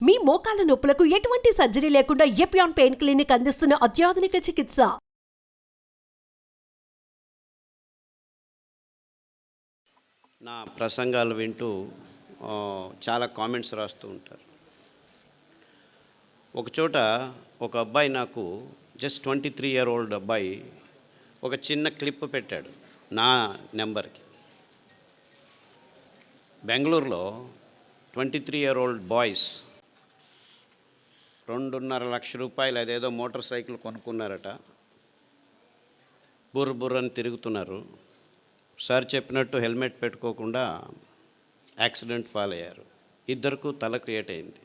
మీ మోకాల నొప్పులకు ఎటువంటి సర్జరీ లేకుండా ఎపియాన్ పెయిన్ క్లినిక్ అందిస్తున్న అత్యాధునిక చికిత్స. నా ప్రసంగాలు వింటూ చాలా కామెంట్స్ రాస్తూ ఉంటారు. ఒకచోట ఒక అబ్బాయి నాకు జస్ట్ 23-year-old అబ్బాయి ఒక చిన్న క్లిప్ పెట్టాడు నా నెంబర్కి. బెంగళూరులో 23-year-old బాయ్స్ 2.5 లక్షల రూపాయలు అదేదో మోటార్ సైకిల్ కొనుక్కున్నారట. బుర్రని తిరుగుతున్నారు. సార్ చెప్పినట్టు హెల్మెట్ పెట్టుకోకుండా యాక్సిడెంట్ పాలయ్యారు. ఇద్దరికి తల క్రియేట్ అయింది.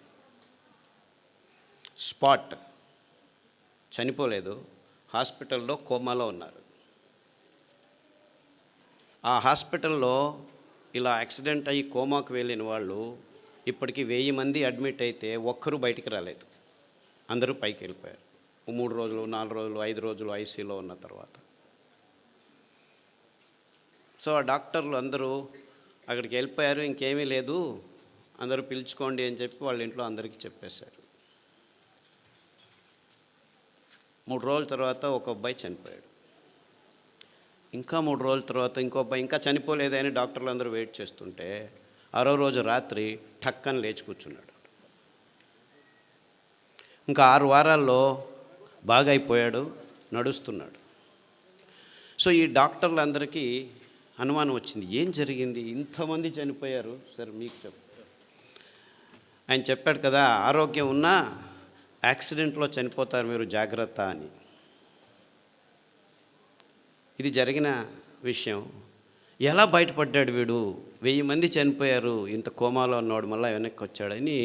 స్పాట్, చనిపోలేదు, హాస్పిటల్లో కోమాలో ఉన్నారు. ఆ హాస్పిటల్లో ఇలా యాక్సిడెంట్ అయ్యి కోమాకు వెళ్ళిన వాళ్ళు ఇప్పటికి 1000 మంది అడ్మిట్ అయితే ఒక్కరూ బయటికి రాలేదు. అందరూ పైకి వెళ్ళిపోయారు. 3 రోజులు 4 రోజులు 5 రోజులు ఐసీలో ఉన్న తర్వాత. సో ఆ డాక్టర్లు అందరూ అక్కడికి వెళ్ళిపోయారు, ఇంకేమీ లేదు, అందరూ పిలుచుకోండి అని చెప్పి వాళ్ళ ఇంట్లో అందరికీ చెప్పేశారు. 3 రోజుల తర్వాత ఒక అబ్బాయి చనిపోయాడు. ఇంకా 3 రోజుల తర్వాత ఇంకో అబ్బాయి ఇంకా చనిపోలేదని డాక్టర్లు అందరూ వెయిట్ చేస్తుంటే 6వ రోజు రాత్రి ఠక్కని లేచి కూర్చున్నాడు. ఇంకా 6 వారాల్లో బాగా అయిపోయాడు, నడుస్తున్నాడు. సో ఈ డాక్టర్లందరికీ అనుమానం వచ్చింది, ఏం జరిగింది, ఇంతమంది చనిపోయారు సార్ మీకు చెప్తారు. ఆయన చెప్పాడు కదా, ఆరోగ్యం ఉన్నా యాక్సిడెంట్లో చనిపోతారు మీరు, జాగ్రత్త అని. ఇది జరిగిన విషయం. ఎలా బయటపడ్డాడు వీడు, 1000 మంది చనిపోయారు, ఇంత కోమాలో ఉన్నవాడు మళ్ళీ వెనక్కి వచ్చాడని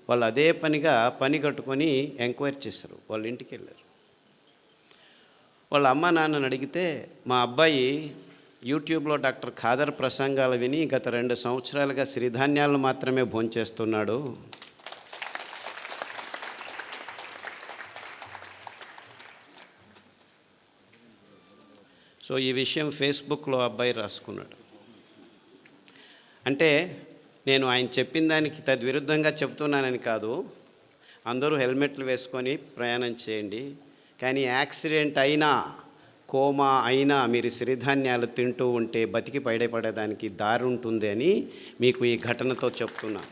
వాళ్ళు అదే పనిగా పని కట్టుకొని ఎంక్వైరీ చేశారు. వాళ్ళ ఇంటికి వెళ్ళారు. వాళ్ళ అమ్మ నాన్నని అడిగితే, మా అబ్బాయి యూట్యూబ్లో డాక్టర్ ఖాదర్ ప్రసంగాలు విని గత 2 సంవత్సరాలుగా సిరిధాన్యాలను మాత్రమే భోంచేస్తున్నాడు. సో ఈ విషయం ఫేస్బుక్లో అబ్బాయి రాసుకున్నాడు. అంటే నేను ఆయన చెప్పిన దానికి తద్విరుద్ధంగా చెప్తున్నానని కాదు, అందరూ హెల్మెట్లు వేసుకొని ప్రయాణం చేయండి, కానీ యాక్సిడెంట్ అయినా కోమా అయినా మీరు సిరిధాన్యాలు తింటూ ఉంటే బతికి బయటపడేదానికి దారి ఉంటుంది అని మీకు ఈ ఘటనతో చెప్తున్నా.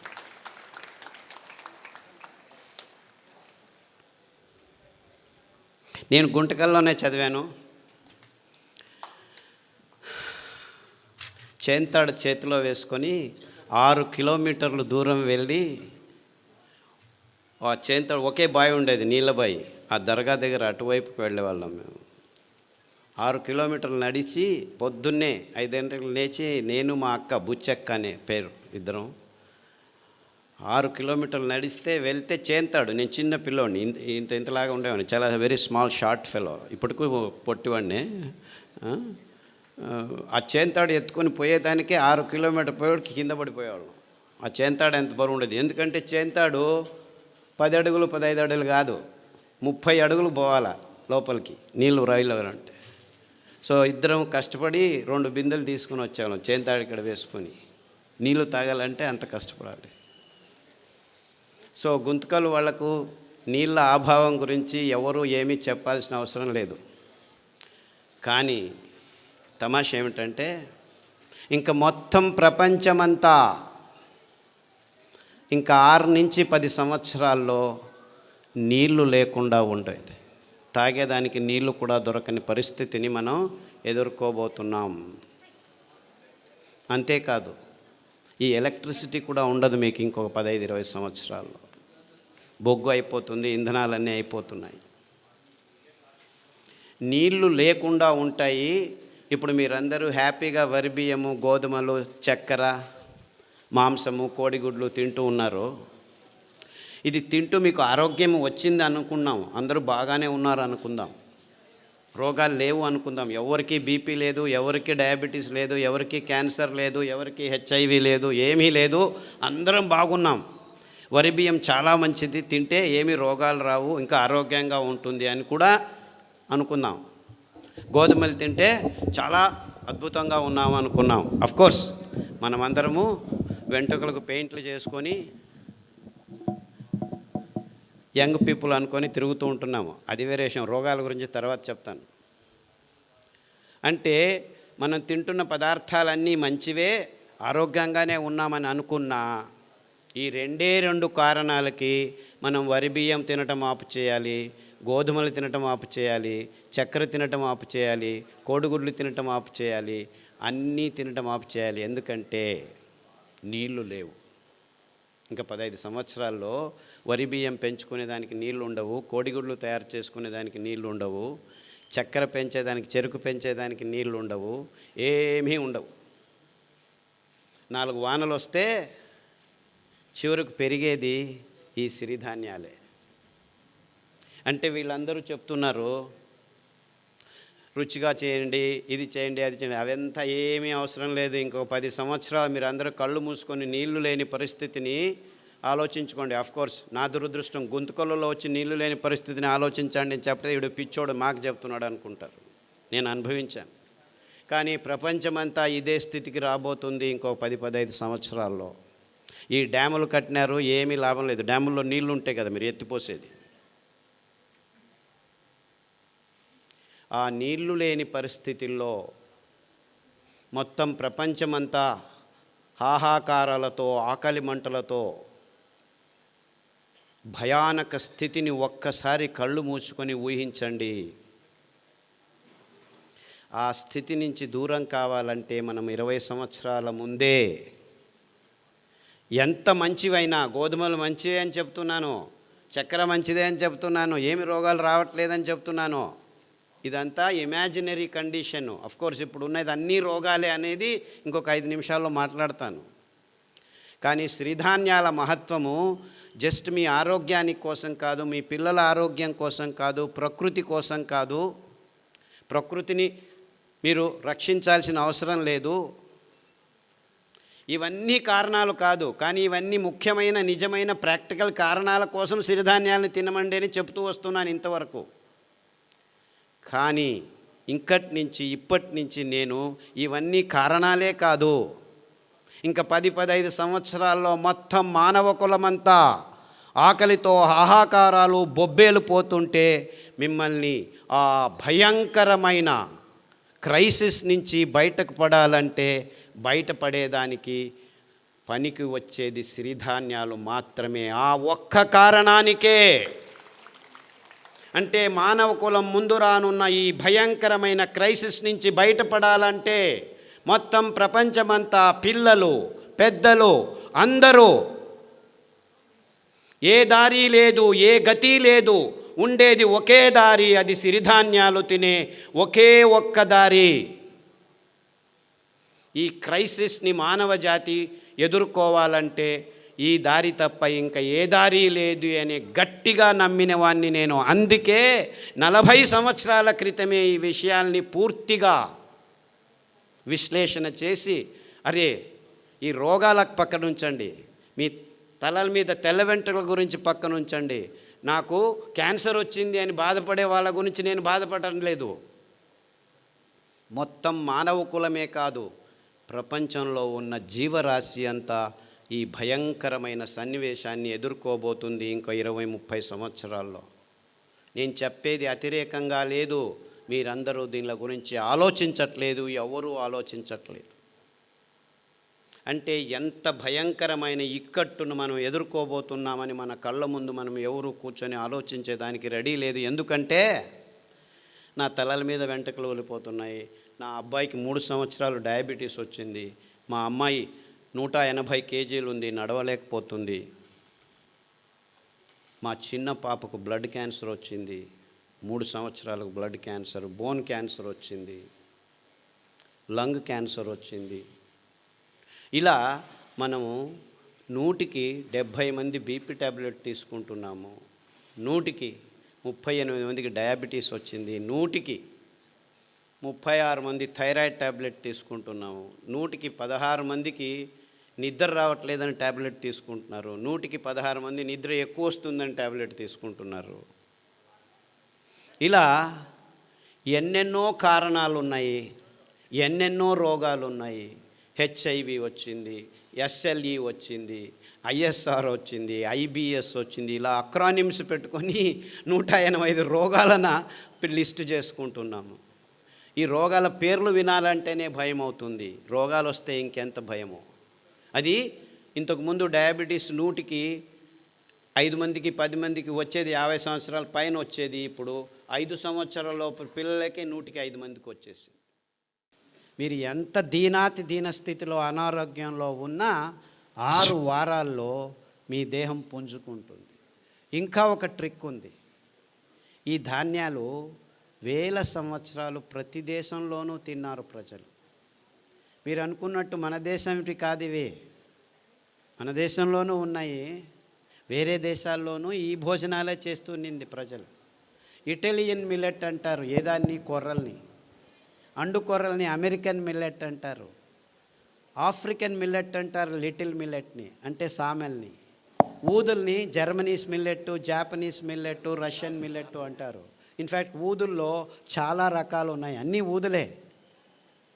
నేను గుంటకల్లోనే చదివాను. చేంతాడు చేతిలో వేసుకొని 6 కిలోమీటర్లు దూరం వెళ్ళి, ఆ చేంతాడు ఒకే బావి ఉండేది, నీళ్ళ బావి, ఆ దర్గా దగ్గర అటువైపుకి వెళ్ళేవాళ్ళం మేము. 6 కిలోమీటర్లు నడిచి పొద్దున్నే 5 గంటలకు లేచి, నేను మా అక్క బుచ్చక్క అనే పేరు ఇద్దరం 6 కిలోమీటర్లు నడిస్తే వెళ్తే చేంతాడు. నేను చిన్న పిల్లోడిని, ఇంతలాగా ఉండేవాడిని, చాలా వెరీ స్మాల్ షార్ట్ ఫెలో, ఇప్పటికూ పొట్టివాడిని. ఆ చేంతాడు ఎత్తుకొని పోయేదానికే 6 కిలోమీటర్ పోయేవాడికి కింద పడిపోయేవాళ్ళం. ఆ చేంతాడు ఎంత బరువు ఉండేది, ఎందుకంటే చేంతాడు 10 అడుగులు 15 అడుగులు కాదు, 30 అడుగులు పోవాలా లోపలికి నీళ్ళు రైళ్ళంటే. సో ఇద్దరం కష్టపడి 2 బిందెలు తీసుకుని వచ్చేవాళ్ళం చేంతాడు ఇక్కడ వేసుకొని. నీళ్ళు తాగాలంటే అంత కష్టపడాలి. సో గుంతకలు వాళ్లకు నీళ్ళ అభావం గురించి ఎవరు ఏమీ చెప్పాల్సిన అవసరం లేదు. కానీ తమాషా ఏమిటంటే, ఇంకా మొత్తం ప్రపంచమంతా ఇంకా 6 నుంచి 10 సంవత్సరాల్లో నీళ్లు లేకుండా ఉండేది. తాగేదానికి నీళ్లు కూడా దొరకని పరిస్థితిని మనం ఎదుర్కోబోతున్నాం. అంతేకాదు, ఈ ఎలక్ట్రిసిటీ కూడా ఉండదు మీకు ఇంకొక 15-20 సంవత్సరాల్లో. బొగ్గు అయిపోతుంది, ఇంధనాలన్నీ అయిపోతున్నాయి, నీళ్లు లేకుండా ఉంటాయి. ఇప్పుడు మీరందరూ హ్యాపీగా వరి బియ్యము, గోధుమలు, చక్కెర, మాంసము, కోడిగుడ్లు తింటూ ఉన్నారు. ఇది తింటూ మీకు ఆరోగ్యం వచ్చింది అనుకున్నాం, అందరూ బాగానే ఉన్నారు అనుకుందాం, రోగాలు లేవు అనుకుందాం. ఎవరికి బీపీ లేదు, ఎవరికి డయాబెటీస్ లేదు, ఎవరికి క్యాన్సర్ లేదు, ఎవరికి హెచ్ఐవి లేదు, ఏమీ లేదు, అందరం బాగున్నాం. వరి బియ్యం చాలా మంచిది, తింటే ఏమీ రోగాలు రావు, ఇంకా ఆరోగ్యంగా ఉంటుంది అని కూడా అనుకుందాం. గోధుమలు తింటే చాలా అద్భుతంగా ఉన్నాము అనుకున్నాం. అఫ్కోర్స్ మనమందరము వెంట్రుకలకు పెయింట్లు చేసుకొని యంగ్ పీపుల్ అనుకొని తిరుగుతూ ఉంటున్నాము. అది వేరే విషయం, రోగాల గురించి తర్వాత చెప్తాను. అంటే మనం తింటున్న పదార్థాలన్నీ మంచివే, ఆరోగ్యంగానే ఉన్నామని అనుకున్నా ఈ రెండు కారణాలకి మనం వరి బియ్యం తినటం ఆపు చేయాలి, గోధుమలు తినటం ఆపు చేయాలి, చక్కెర తినటం ఆపు చేయాలి, కోడిగుడ్లు తినటం ఆపు చేయాలి, అన్నీ తినటం ఆపు చేయాలి. ఎందుకంటే నీళ్లు లేవు. ఇంకా 15 సంవత్సరాల్లో వరి బియ్యం పెంచుకునేదానికి నీళ్లు ఉండవు, కోడిగుడ్లు తయారు చేసుకునేదానికి నీళ్లు ఉండవు, చక్కెర పెంచేదానికి, చెరుకు పెంచేదానికి నీళ్లు ఉండవు, ఏమీ ఉండవు. 4 వానలు వస్తే చివరకు పెరిగేది ఈ సిరిధాన్యాలే. అంటే వీళ్ళందరూ చెప్తున్నారు రుచిగా చేయండి, ఇది చేయండి, అది చేయండి. అవంతా ఏమీ అవసరం లేదు. ఇంకో 10 సంవత్సరాలు మీరు అందరూ కళ్ళు మూసుకొని నీళ్లు లేని పరిస్థితిని ఆలోచించుకోండి. ఆఫ్కోర్స్ నా దురదృష్టం, గొంతుకల్లో వచ్చి నీళ్లు లేని పరిస్థితిని ఆలోచించండి అని చెప్తే వీడు పిచ్చోడు మాకు చెప్తున్నాడు అనుకుంటారు. నేను అనుభవించాను. కానీ ప్రపంచమంతా ఇదే స్థితికి రాబోతుంది ఇంకో 10-15 సంవత్సరాల్లో. ఈ డ్యాములు కట్టినారు, ఏమీ లాభం లేదు. డ్యాముల్లో నీళ్లు ఉంటాయి కదా మీరు ఎత్తిపోసేది. ఆ నీళ్లు లేని పరిస్థితుల్లో మొత్తం ప్రపంచమంతా హాహాకారాలతో, ఆకలి మంటలతో భయానక స్థితిని ఒక్కసారి కళ్ళు మూసుకొని ఊహించండి. ఆ స్థితి నుంచి దూరం కావాలంటే మనం 20 సంవత్సరాల ముందే ఎంత మంచివైనా, గోధుమలు మంచివే అని చెప్తున్నాను, చక్కెర మంచిదే అని చెప్తున్నాను, ఏమి రోగాలు రావట్లేదని చెప్తున్నాను, ఇదంతా ఇమాజినరీ కండిషను. అఫ్కోర్స్ ఇప్పుడు ఉన్నది అన్ని రోగాలే అనేది ఇంకొక 5 నిమిషాల్లో మాట్లాడతాను. కానీ సిరిధాన్యాల మహత్వము జస్ట్ మీ ఆరోగ్యానికి కోసం కాదు, మీ పిల్లల ఆరోగ్యం కోసం కాదు, ప్రకృతి కోసం కాదు. ప్రకృతిని మీరు రక్షించాల్సిన అవసరం లేదు. ఇవన్నీ కారణాలు కాదు, కానీ ఇవన్నీ ముఖ్యమైన నిజమైన ప్రాక్టికల్ కారణాల కోసం సిరిధాన్యాలను తినమండి అని చెప్తూ వస్తున్నాను ఇంతవరకు. కానీ ఇప్పటి నుంచి నేను ఇవన్నీ కారణాలే కాదు, ఇంకా 10-15 సంవత్సరాల్లో మొత్తం మానవ కులమంతా ఆకలితో హాహాకారాలు బొబ్బేలు పోతుంటే మిమ్మల్ని ఆ భయంకరమైన క్రైసిస్ నుంచి బయటకు పడాలంటే బయటపడేదానికి పనికి వచ్చేది సిరిధాన్యాలు మాత్రమే. ఆ ఒక్క కారణానికే, అంటే మానవ కులం ముందు రానున్న ఈ భయంకరమైన క్రైసిస్ నుంచి బయటపడాలంటే మొత్తం ప్రపంచమంతా పిల్లలు, పెద్దలు అందరూ, ఏ దారి లేదు, ఏ గతి లేదు, ఉండేది ఒకే దారి, అది సిరిధాన్యాలు తినే ఒకే ఒక్క దారి. ఈ క్రైసిస్ని మానవ జాతి ఎదుర్కోవాలంటే ఈ దారి తప్ప ఇంకా ఏ దారి లేదు అని గట్టిగా నమ్మిన వాడిని నేను. అందుకే 40 సంవత్సరాల క్రితమే ఈ విషయాల్ని పూర్తిగా విశ్లేషణ చేసి, అరే ఈ రోగాలకు పక్కన ఉంచండి, మీ తలల మీద తెల్ల వెంట్రుకల గురించి పక్కన ఉంచండి, నాకు క్యాన్సర్ వచ్చింది అని బాధపడే వాళ్ళ గురించి నేను బాధపడటం లేదు. మొత్తం మానవ కులమే కాదు, ప్రపంచంలో ఉన్న జీవరాశి అంతా ఈ భయంకరమైన సన్నివేశాన్ని ఎదుర్కోబోతుంది ఇంకో 20-30 సంవత్సరాల్లో. నేను చెప్పేది అతిరేకంగా లేదు, మీరందరూ దీనిల గురించి ఆలోచించట్లేదు, ఎవరూ ఆలోచించట్లేదు. అంటే ఎంత భయంకరమైన ఇక్కట్టును మనం ఎదుర్కోబోతున్నామని మన కళ్ళ ముందు మనం ఎవరు కూర్చొని ఆలోచించేదానికి రెడీ లేదు. ఎందుకంటే నా తలల మీద వెంట్రుకలు వెళ్ళిపోతున్నాయి, నా అబ్బాయికి 3 సంవత్సరాలు డయాబెటీస్ వచ్చింది, మా అమ్మాయి 180 కేజీలు ఉంది, నడవలేకపోతుంది, మా చిన్న పాపకు బ్లడ్ క్యాన్సర్ వచ్చింది, 3 సంవత్సరాలకు బ్లడ్ క్యాన్సర్, బోన్ క్యాన్సర్ వచ్చింది, లంగ్ క్యాన్సర్ వచ్చింది. ఇలా మనము 100కి 70 మంది బీపీ ట్యాబ్లెట్ తీసుకుంటున్నాము, 100కి 38 మందికి డయాబెటీస్ వచ్చింది, 100కి 36 మంది థైరాయిడ్ ట్యాబ్లెట్ తీసుకుంటున్నాము, 100కి 16 మందికి నిద్ర రావట్లేదని ట్యాబ్లెట్ తీసుకుంటున్నారు, 100కి 16 మంది నిద్ర ఎక్కువ వస్తుందని ట్యాబ్లెట్ తీసుకుంటున్నారు. ఇలా ఎన్నెన్నో కారణాలు ఉన్నాయి, ఎన్నెన్నో రోగాలు ఉన్నాయి. హెచ్ఐవి వచ్చింది, ఎస్ఎల్ఈ వచ్చింది, ఐఎస్ఆర్ వచ్చింది, ఐబిఎస్ వచ్చింది, ఇలా అక్రానిమ్స్ పెట్టుకొని 185 రోగాలను లిస్టు చేసుకుంటున్నాము. ఈ రోగాల పేర్లు వినాలంటేనే భయం అవుతుంది. రోగాలు వస్తే ఇంకెంత భయమో. అది ఇంతకుముందు డయాబెటీస్ 100కి 5 మందికి 10 మందికి వచ్చేది, 50 సంవత్సరాల పైన వచ్చేది. ఇప్పుడు 5 సంవత్సరాల లోపు పిల్లలకే 100కి 5 మందికి వచ్చేసి. మీరు ఎంత దీన స్థితిలో అనారోగ్యంలో ఉన్నా 6 వారాల్లో మీ దేహం పుంజుకుంటుంది. ఇంకా ఒక ట్రిక్ ఉంది. ఈ ధాన్యాలు వేల సంవత్సరాలు ప్రతి దేశంలోనూ తిన్నారు ప్రజలు. మీరు అనుకున్నట్టు మన దేశంటి కాదు ఇవి, మన దేశంలోనూ ఉన్నాయి, వేరే దేశాల్లోనూ ఈ భోజనాలే చేస్తూనింది ప్రజలు. ఇటాలియన్ మిల్లెట్ అంటారు ఏదాన్ని, కొర్రల్ని. అండు కొర్రల్ని అమెరికన్ మిల్లెట్ అంటారు. ఆఫ్రికన్ మిల్లెట్ అంటారు లిటిల్ మిల్లెట్ని, అంటే సామెల్ని. ఊదుల్ని జర్మనీస్ మిల్లెట్టు, జాపనీస్ మిల్లెట్టు, రష్యన్ మిల్లెట్టు అంటారు. ఇన్ఫ్యాక్ట్ ఊదుల్లో చాలా రకాలు ఉన్నాయి, అన్నీ ఊదులే.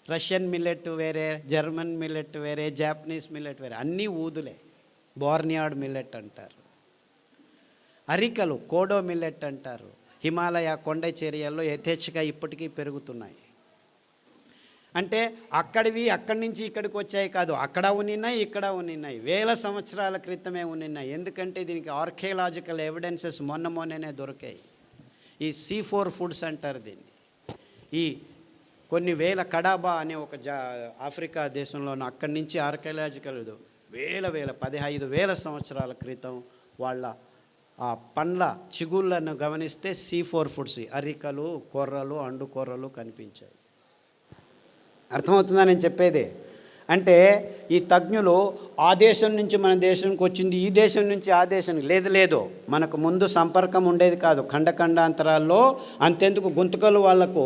రష్యన్ మిల్లెట్ వేరే, జర్మన్ మిల్లెట్ వేరే, జాపనీస్ మిల్లెట్ వేరే, అన్నీ ఊదులే. బోర్నియాడ్ మిల్లెట్ అంటారు. అరికలు కోడో మిల్లెట్ అంటారు. హిమాలయ కొండ చర్యల్లో యథేచ్ఛగా ఇప్పటికీ పెరుగుతున్నాయి. అంటే అక్కడి నుంచి ఇక్కడికి వచ్చాయి కాదు, అక్కడ ఉన్నాయి, ఇక్కడ ఉన్నాయి, వేల సంవత్సరాల క్రితమే ఉన్నాయి. ఎందుకంటే దీనికి ఆర్కియలాజికల్ ఎవిడెన్సెస్ మొన్ననే దొరికాయి. ఈ C4 ఫుడ్స్ అంటారు దీన్ని. ఈ కొన్ని వేల కడాబా అనే ఒక ఆఫ్రికా దేశంలోనూ అక్కడి నుంచి ఆర్కియలాజికల్ వేల 15,000 సంవత్సరాల క్రితం వాళ్ళ ఆ పండ్ల చిగుళ్ళను గమనిస్తే C4 ఫుడ్స్, అరికలు, కొర్రలు, అండు కొర్రలు కనిపించాయి. అర్థమవుతుందా నేను చెప్పేది? అంటే ఈ తజ్ఞులు ఆ దేశం నుంచి మన దేశానికి వచ్చింది, ఈ దేశం నుంచి ఆ దేశానికి లేదు. మనకు ముందు సంపర్కం ఉండేది కాదు. ఖండాంతరాల్లో అంతెందుకు గుంతకలు వాళ్లకు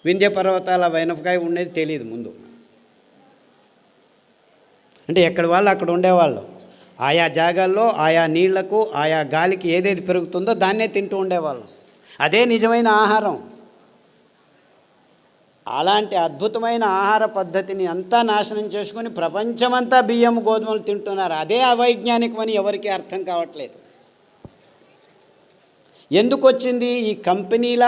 వింధ్య పర్వతాల వెనకాయ ఉండేది తెలియదు ముందు. అంటే ఎక్కడి వాళ్ళు అక్కడ ఉండేవాళ్ళు. ఆయా జాగాల్లో ఆయా నీళ్లకు ఆయా గాలికి ఏదేది పెరుగుతుందో దాన్నే తింటూ ఉండేవాళ్ళం. అదే నిజమైన ఆహారం. అలాంటి అద్భుతమైన ఆహార పద్ధతిని అంతా నాశనం చేసుకొని ప్రపంచమంతా బియ్యం గోధుమలు తింటున్నారు. అదే అవైజ్ఞానికమని ఎవరికీ అర్థం కావట్లేదు. ఎందుకు వచ్చింది? ఈ కంపెనీల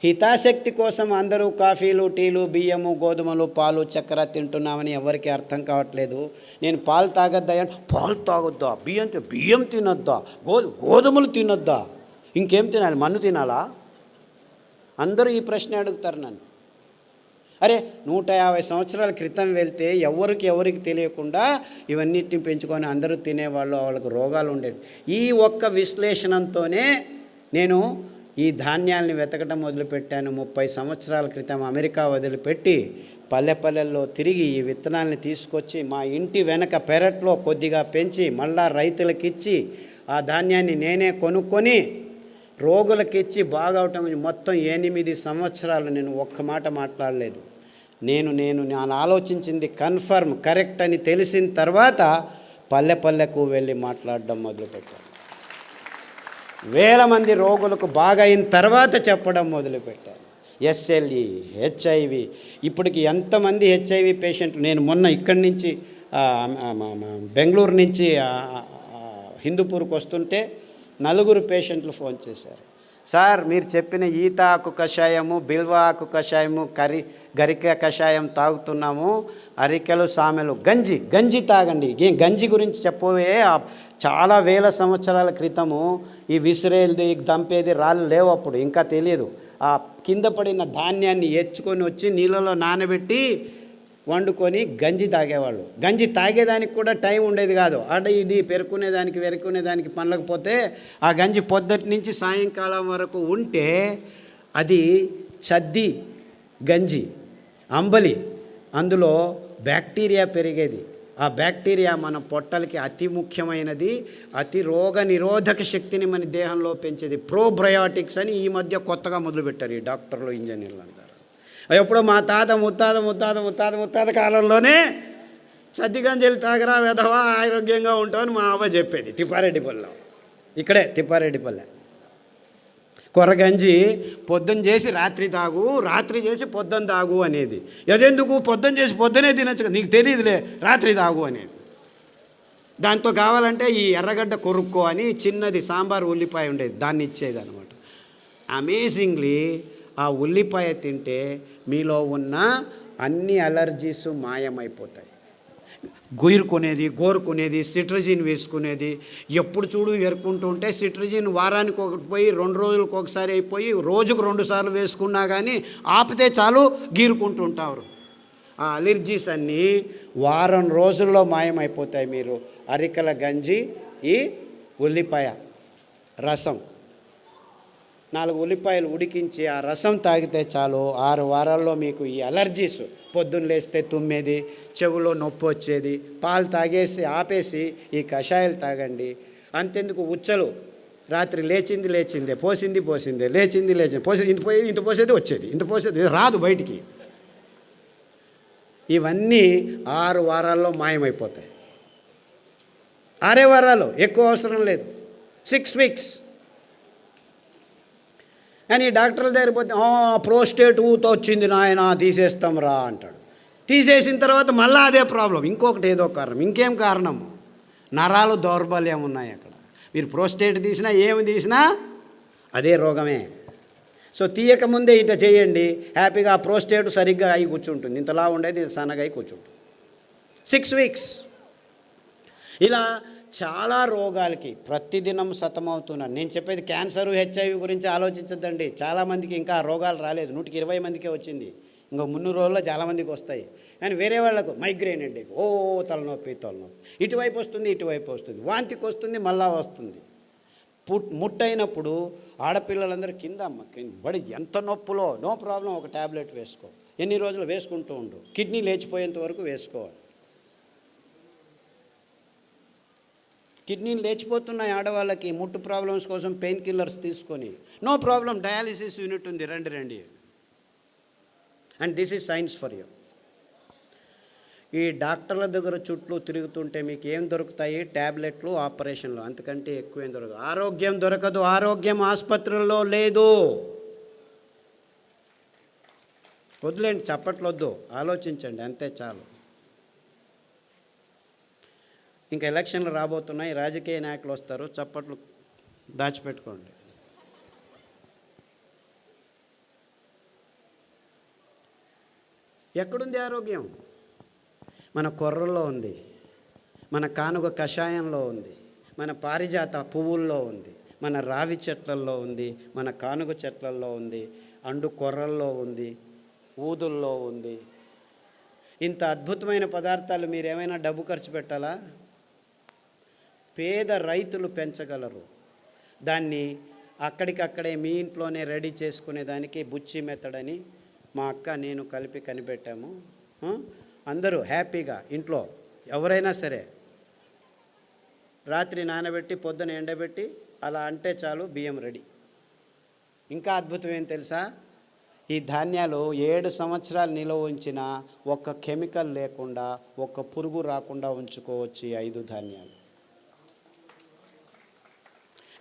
హితాశక్తి కోసం అందరూ కాఫీలు, టీలు, బియ్యము, గోధుమలు, పాలు, చక్కెర తింటున్నామని ఎవరికి అర్థం కావట్లేదు. నేను పాలు తాగొద్దా, పాలు తాగొద్దా, బియ్యం తినొద్దా, గోధుమలు తినొద్దా, ఇంకేం తినాలి, మన్ను తినాలా? అందరూ ఈ ప్రశ్న అడుగుతారు నన్ను. అరే 150 సంవత్సరాల క్రితం వెళ్తే ఎవరికి తెలియకుండా ఇవన్నిటిని పెంచుకొని అందరూ తినేవాళ్ళు, వాళ్ళకు రోగాలు ఉండేవి. ఈ ఒక్క విశ్లేషణతోనే నేను ఈ ధాన్యాల్ని వెతకడం మొదలుపెట్టాను. 30 సంవత్సరాల క్రితం అమెరికా వదిలిపెట్టి పల్లెల్లో తిరిగి ఈ విత్తనాలని తీసుకొచ్చి మా ఇంటి వెనక పెరట్లో కొద్దిగా పెంచి మళ్ళా రైతులకిచ్చి ఆ ధాన్యాన్ని నేనే కొనుక్కొని రోగులకిచ్చి బాగవటం. మొత్తం 8 సంవత్సరాలు నేను ఒక్క మాట మాట్లాడలేదు. నేను ఆలోచించింది కన్ఫర్మ్ కరెక్ట్ అని తెలిసిన తర్వాత పల్లెకు వెళ్ళి మాట్లాడడం మొదలుపెట్టాను. వేల మంది రోగులకు బాగా అయిన తర్వాత చెప్పడం మొదలుపెట్టాను. SLE, HIV, ఇప్పటికి ఎంతమంది HIV పేషెంట్లు. నేను మొన్న ఇక్కడి నుంచి బెంగళూరు నుంచి హిందూపూర్కి వస్తుంటే 4 పేషెంట్లు ఫోన్ చేశారు. సార్ మీరు చెప్పిన ఈత ఆకు కషాయము, బిల్వ ఆకు కషాయము, గరిక కషాయం తాగుతున్నాము, అరికెలు, సామెలు, గంజి తాగండి. గంజి గురించి చెప్పవే, చాలా వేల సంవత్సరాల క్రితము ఈ విసిరేది, దంపేది రాళ్ళు లేవు, అప్పుడు ఇంకా తెలియదు. ఆ కింద పడిన ధాన్యాన్ని ఎచ్చుకొని వచ్చి నీళ్ళలో నానబెట్టి వండుకొని గంజి తాగేవాళ్ళు. గంజి తాగేదానికి కూడా టైం ఉండేది కాదు. ఇది వెరుకునేదానికి పనలేకపోతే ఆ గంజి పొద్దుటి నుంచి సాయంకాలం వరకు ఉంటే అది చద్ది గంజి, అంబలి, అందులో బ్యాక్టీరియా పెరిగేది. ఆ బ్యాక్టీరియా మన పొట్టలకి అతి ముఖ్యమైనది, అతి రోగ నిరోధక శక్తిని మన దేహంలో పెంచేది. ప్రోబయోటిక్స్ అని ఈ మధ్య కొత్తగా మొదలుపెట్టారు ఈ డాక్టర్లు, ఇంజనీర్లు అందరూ. ఎప్పుడో మా తాత ముత్తాత కాలంలోనే చద్దిగంజలు తాగరా వెధవా, ఆరోగ్యంగా ఉంటామని మా అవ్వ చెప్పేది. తిప్పారెడ్డిపల్లె, ఇక్కడే తిప్పారెడ్డిపల్లె. కొర్రగంజి పొద్దున్న చేసి రాత్రి తాగు, రాత్రి చేసి పొద్దున్న తాగు అనేది. అదెందుకు? పొద్దున్న చేసి పొద్దునే తినచ్చు, నీకు తెలియదులే, రాత్రి తాగు అనేది. దాంతో కావాలంటే ఈ ఎర్రగడ్డ కొరుక్కో అని చిన్నది సాంబార్ ఉల్లిపాయ ఉండేది, దాన్ని ఇచ్చేది అనమాట. అమేజింగ్లీ ఆ ఉల్లిపాయ తింటే మీలో ఉన్న అన్ని అలర్జీస్ మాయమైపోతాయి. గోరుకునేది సిట్రజిన్ వేసుకునేది, ఎప్పుడు చూడు ఎరుకుంటూ ఉంటే సిట్రజిన్ వారానికి ఒకటి పోయి 2 రోజులకు ఒకసారి అయిపోయి రోజుకు 2 సార్లు వేసుకున్నా కానీ ఆపితే చాలు గీరుకుంటూ ఉంటారు. ఆ అలర్జీస్ అన్నీ వారం రోజుల్లో మాయమైపోతాయి. మీరు అరికల గంజి, ఈ ఉల్లిపాయ రసం, 4 ఉల్లిపాయలు ఉడికించి ఆ రసం తాగితే చాలు 6 వారాల్లో మీకు ఈ అలర్జీస్, పొద్దున్న లేస్తే తుమ్మేది, చెవులో నొప్పి వచ్చేది, పాలు తాగేసి ఆపేసి ఈ కషాయాలు తాగండి. అంతెందుకు ఉచ్చలు, రాత్రి లేచిందే, పోసిందే, లేచింది పోసేది, ఇంత పోసేది వచ్చేది, ఇంత పోసేది రాదు బయటికి. ఇవన్నీ 6 వారాల్లో మాయమైపోతాయి. 6 వారాలు, ఎక్కువ అవసరం లేదు, 6 వీక్స్. అని డాక్టర్ల దగ్గర పోతే ప్రోస్టేట్ ఊతో వచ్చింది నాయన తీసేస్తాం రా అంటాడు. తీసేసిన తర్వాత మళ్ళీ అదే ప్రాబ్లం, ఇంకొకటి ఏదో కారణం, ఇంకేం కారణము, నరాలు దౌర్బల్యం ఉన్నాయి అక్కడ. మీరు ప్రోస్టేట్ తీసినా ఏమి తీసినా అదే రోగమే. సో తీయకముందే ఇట చేయండి, హ్యాపీగా ఆ ప్రోస్టేట్ సరిగ్గా అయి కూర్చుంటుంది, ఇంతలా ఉండేది సన్నగా అయి కూర్చుంటుంది. 6 వీక్స్. ఇలా చాలా రోగాలకి ప్రతిదినం సతమవుతున్నాను. నేను చెప్పేది క్యాన్సరు, హెచ్ఐవి గురించి ఆలోచించద్దండి. చాలామందికి ఇంకా రోగాలు రాలేదు, 120 మందికే వచ్చింది. ఇంకో 300 రోజుల్లో చాలామందికి వస్తాయి. కానీ వేరే వాళ్ళకు మైగ్రేన్ అండి, తలనొప్పి, ఇటువైపు వస్తుంది, వాంతికి వస్తుంది, మళ్ళా వస్తుంది. ముట్టయినప్పుడు ఆడపిల్లలందరూ కింద బడి ఎంత నొప్పులో, నో ప్రాబ్లం, ఒక ట్యాబ్లెట్ వేసుకో, ఎన్ని రోజులు వేసుకుంటూ ఉండు, కిడ్నీ లేచిపోయేంత వరకు వేసుకోవాలి. కిడ్నీలు లేచిపోతున్నాయి ఆడవాళ్ళకి, ముట్టు ప్రాబ్లమ్స్ కోసం పెయిన్ కిల్లర్స్ తీసుకొని, నో ప్రాబ్లం, డయాలిసిస్ యూనిట్ ఉంది, రండి. And this is science for you. ఈ డాక్టర్ల దగ్గర చుట్టూ తిరుగుతుంటే మీకు ఏం దొరుకుతాయి? ట్యాబ్లెట్లు, ఆపరేషన్లు, అంతకంటే ఎక్కువ ఏం దొరకదు. ఆరోగ్యం దొరకదు, ఆరోగ్యం ఆసుపత్రుల్లో లేదు. వద్దులేండి, చప్పట్లొద్దు, ఆలోచించండి, అంతే చాలు. ఇంకా ఎలక్షన్లు రాబోతున్నాయి, రాజకీయ నాయకులు వస్తారు, చప్పట్లు దాచిపెట్టుకోండి. ఎక్కడుంది ఆరోగ్యం? మన కొర్రల్లో ఉంది, మన కానుగ కషాయంలో ఉంది, మన పారిజాత పువ్వుల్లో ఉంది, మన రావి చెట్లల్లో ఉంది, మన కానుగ చెట్లల్లో ఉంది, అండు కొర్రల్లో ఉంది, ఊదుల్లో ఉంది. ఇంత అద్భుతమైన పదార్థాలు మీరేమైనా డబ్బు ఖర్చు పెట్టాలా? పేద రైతులు పెంచగలరు. దాన్ని అక్కడికక్కడే మీ ఇంట్లోనే రెడీ చేసుకునేదానికి బుచ్చి మెత్తడని మా అక్క నేను కలిపి కనిపెట్టాము. అందరూ హ్యాపీగా ఇంట్లో ఎవరైనా సరే రాత్రి నానబెట్టి పొద్దున ఎండబెట్టి అలా అంటే చాలు, బియ్యం రెడీ. ఇంకా అద్భుతం ఏం తెలుసా? ఈ ధాన్యాలు 7 సంవత్సరాలు నిల్వ ఉంచిన ఒక్క కెమికల్ లేకుండా, ఒక్క పురుగు రాకుండా ఉంచుకోవచ్చు ఈ 5 ధాన్యాలు.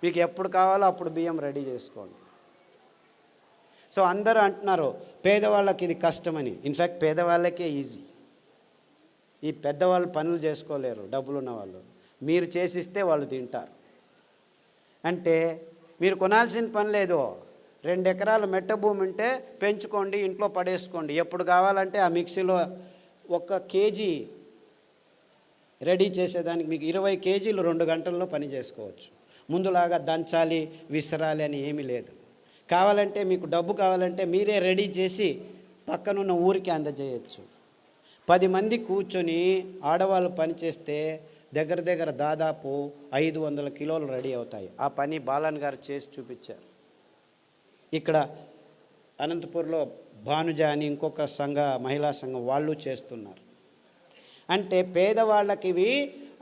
మీకు ఎప్పుడు కావాలో అప్పుడు బియ్యం రెడీ చేసుకోండి. సో అందరూ అంటున్నారు పేదవాళ్ళకి ఇది కష్టమని. ఇన్ఫ్యాక్ట్ పేదవాళ్ళకే ఈజీ. ఈ పెద్దవాళ్ళు పనులు చేసుకోలేరు, డబ్బులున్న వాళ్ళు. మీరు చేసిస్తే వాళ్ళు తింటారు. అంటే మీరు కొనాల్సిన పని లేదు. 2 ఎకరాల మెట్ట భూమి ఉంటే పెంచుకోండి, ఇంట్లో పడేసుకోండి. ఎప్పుడు కావాలంటే ఆ మిక్సీలో 1 కేజీ రెడీ చేసేదానికి మీకు 20 కేజీలు 2 గంటల్లో పని చేసుకోవచ్చు. ముందులాగా దంచాలి, విసరాలి అని ఏమీ లేదు. కావాలంటే మీకు డబ్బు కావాలంటే మీరే రెడీ చేసి పక్కనున్న ఊరికి అందజేయచ్చు. 10 మంది కూర్చొని ఆడవాళ్ళు పని చేస్తే దగ్గర దాదాపు 500 కిలోలు రెడీ అవుతాయి. ఆ పని బాలన్ గారు చేసి చూపించారు. ఇక్కడ అనంతపూర్లో భానుజ అని ఇంకొక మహిళా సంఘం వాళ్ళు చేస్తున్నారు. అంటే పేదవాళ్ళకి ఇవి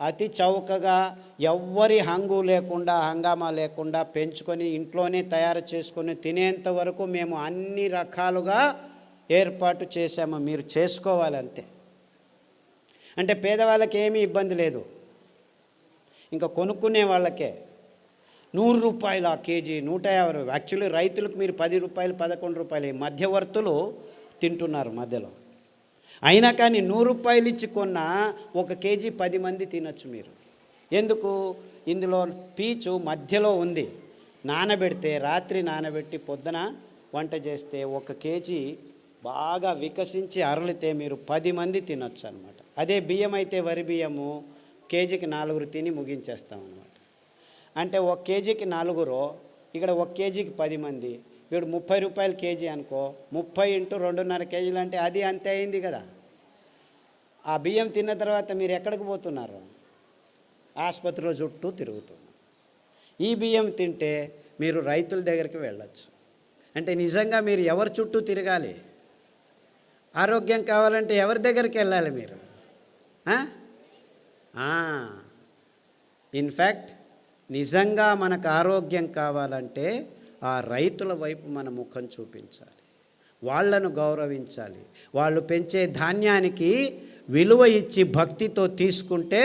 అతి చౌకగా, ఎవ్వరి హంగు లేకుండా, హంగామా లేకుండా పెంచుకొని ఇంట్లోనే తయారు చేసుకొని తినేంత వరకు మేము అన్ని రకాలుగా ఏర్పాటు చేశాము. మీరు చేసుకోవాలి అంతే. అంటే పేదవాళ్ళకి ఏమీ ఇబ్బంది లేదు. ఇంకా కొనుక్కునే వాళ్ళకే 100 రూపాయలు ఆ కేజీ, 150. యాక్చువల్లీ రైతులకు మీరు 10 రూపాయలు, 11 రూపాయలు మధ్యవర్తులు తింటున్నారు మధ్యలో. అయినా కానీ 100 రూపాయలు ఇచ్చి కొన్న 1 కేజీ 10 మంది తినచ్చు మీరు. ఎందుకు? ఇందులో పీచు మధ్యలో ఉంది. నానబెడితే, రాత్రి నానబెట్టి పొద్దున వంట చేస్తే 1 కేజీ బాగా వికసించి అరలితే మీరు 10 మంది తినొచ్చు అనమాట. అదే బియ్యం అయితే, వరి బియ్యము కేజీకి 4 తిని ముగించేస్తాం అనమాట. అంటే 1 కేజీకి 4, ఇక్కడ 1 కేజీకి 10 మంది, ఇప్పుడు 30 రూపాయలు కేజీ అనుకో, 30 × 2.5 కేజీలు అంటే అది అంతే అయింది కదా. ఆ బియ్యం తిన్న తర్వాత మీరు ఎక్కడికి పోతున్నారు? ఆసుపత్రిలో చుట్టూ తిరుగుతున్నారు. ఈ బియ్యం తింటే మీరు రైతుల దగ్గరికి వెళ్ళచ్చు. అంటే నిజంగా మీరు ఎవరి చుట్టూ తిరగాలి? ఆరోగ్యం కావాలంటే ఎవరి దగ్గరికి వెళ్ళాలి మీరు? ఇన్ఫ్యాక్ట్ నిజంగా మనకు ఆరోగ్యం కావాలంటే ఆ రైతుల వైపు మన ముఖం చూపించాలి, వాళ్ళను గౌరవించాలి. వాళ్ళు పెంచే ధాన్యానికి విలువ ఇచ్చి భక్తితో తీసుకుంటే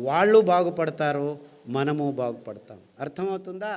వాళ్ళు బాగుపడతారు, మనము బాగుపడతాం. అర్థమవుతుందా?